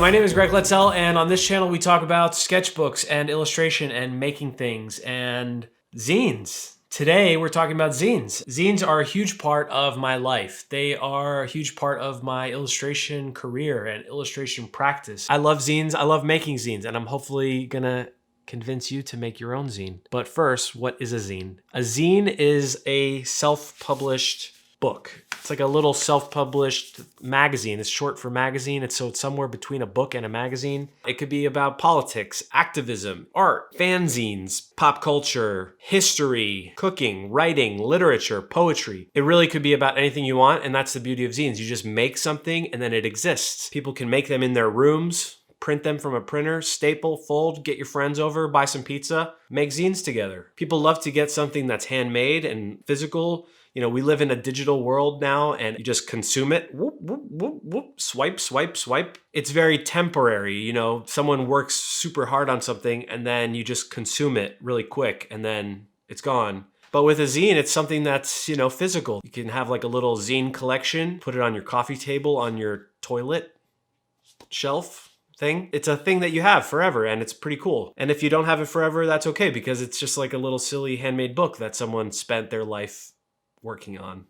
my name is Greg Letzel, and on this channel we talk about sketchbooks and illustration and making things and zines. Today we're talking about zines. Zines are a huge part of my life. They are a huge part of my illustration career and illustration practice. I love zines, I love making zines, and I'm hopefully gonna convince you to make your own zine. But first, what is a zine? A zine is a self-published book. It's like a little self-published magazine. It's short for magazine. It's somewhere between a book and a magazine. It could be about politics, activism, art, fanzines, pop culture, history, cooking, writing, literature, poetry. It really could be about anything you want, and that's the beauty of zines. You just make something and then it exists. People can make them in their rooms, print them from a printer, staple, fold, get your friends over, buy some pizza, make zines together. People love to get something that's handmade and physical. You know, we live in a digital world now and you just consume it. Whoop, whoop, whoop, whoop, swipe, swipe, swipe. It's very temporary. You know, someone works super hard on something and then you just consume it really quick and then it's gone. But with a zine, it's something that's, you know, physical. You can have like a little zine collection, put it on your coffee table, on your toilet shelf thing. It's a thing that you have forever and it's pretty cool. And if you don't have it forever, that's okay because it's just like a little silly handmade book that someone spent their life working on.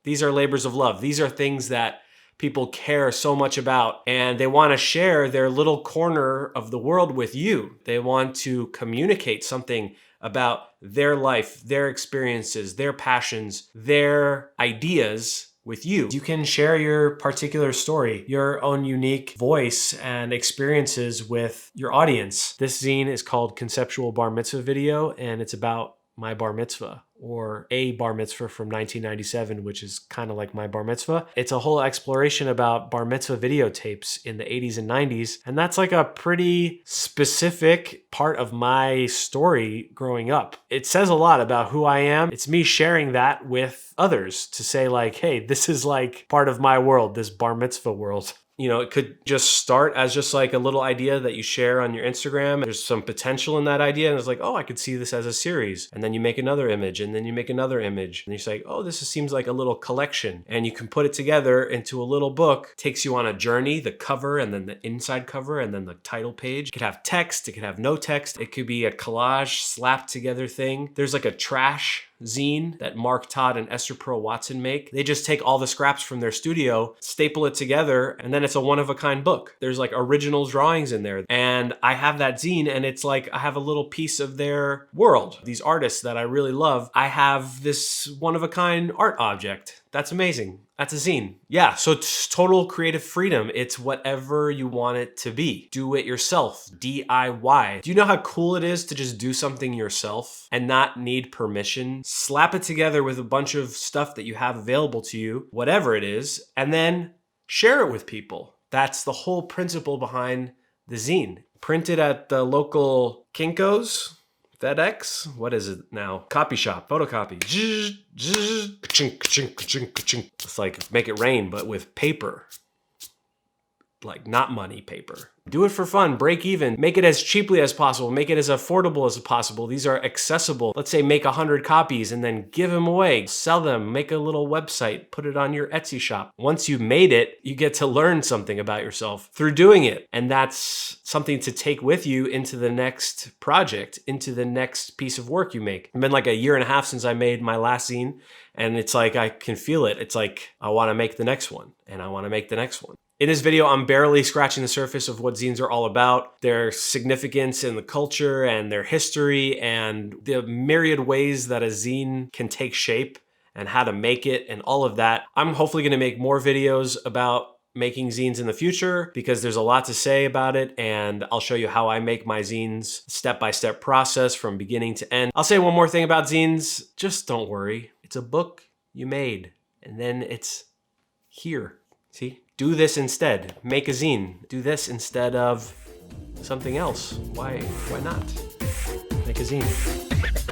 These are labors of love. These are things that people care so much about and they want to share their little corner of the world with you. They want to communicate something about their life, their experiences, their passions, their ideas with you. You can share your particular story, your own unique voice and experiences with your audience. This zine is called Conceptual Bar Mitzvah Video and it's about my bar mitzvah, or a bar mitzvah from 1997, which is kind of like my bar mitzvah. It's a whole exploration about bar mitzvah videotapes in the 80s and 90s. And that's like a pretty specific part of my story growing up. It says a lot about who I am. It's me sharing that with others to say like, hey, this is like part of my world, this bar mitzvah world. You know, it could just start as just like a little idea that you share on your Instagram. There's some potential in that idea. And it's like, oh, I could see this as a series. And then you make another image and then you make another image. And you say, oh, this seems like a little collection. And you can put it together into a little book. It takes you on a journey, the cover and then the inside cover and then the title page. It could have text, it could have no text. It could be a collage slapped together thing. There's like a trash zine that Mark Todd and Esther Pearl Watson make. They just take all the scraps from their studio, staple it together, and then it's a one-of-a-kind book. There's like original drawings in there. And I have that zine and it's like I have a little piece of their world. These artists that I really love, I have this one-of-a-kind art object. That's amazing. That's a zine. Yeah, so it's total creative freedom. It's whatever you want it to be. Do it yourself, DIY. Do you know how cool it is to just do something yourself and not need permission? Slap it together with a bunch of stuff that you have available to you, whatever it is, and then share it with people. That's the whole principle behind the zine. Print it at the local Kinko's, FedEx, what is it now? Copy shop, photocopy. It's like make it rain, but with paper. Like not money paper. Do it for fun, break even, make it as cheaply as possible, make it as affordable as possible. These are accessible. Let's say make 100 copies and then give them away, sell them, make a little website, put it on your Etsy shop. Once you've made it, you get to learn something about yourself through doing it. And that's something to take with you into the next project, into the next piece of work you make. It's been like a year and a half since I made my last zine, and it's like I can feel it. It's like I want to make the next one, and I want to make the next one. In this video, I'm barely scratching the surface of what zines are all about, their significance in the culture and their history and the myriad ways that a zine can take shape and how to make it and all of that. I'm hopefully going to make more videos about making zines in the future because there's a lot to say about it, and I'll show you how I make my zines, step-by-step process from beginning to end. I'll say one more thing about zines. Just don't worry. It's a book you made and then it's here. See? Do this instead. Make a zine. Do this instead of something else. Why not? Make a zine.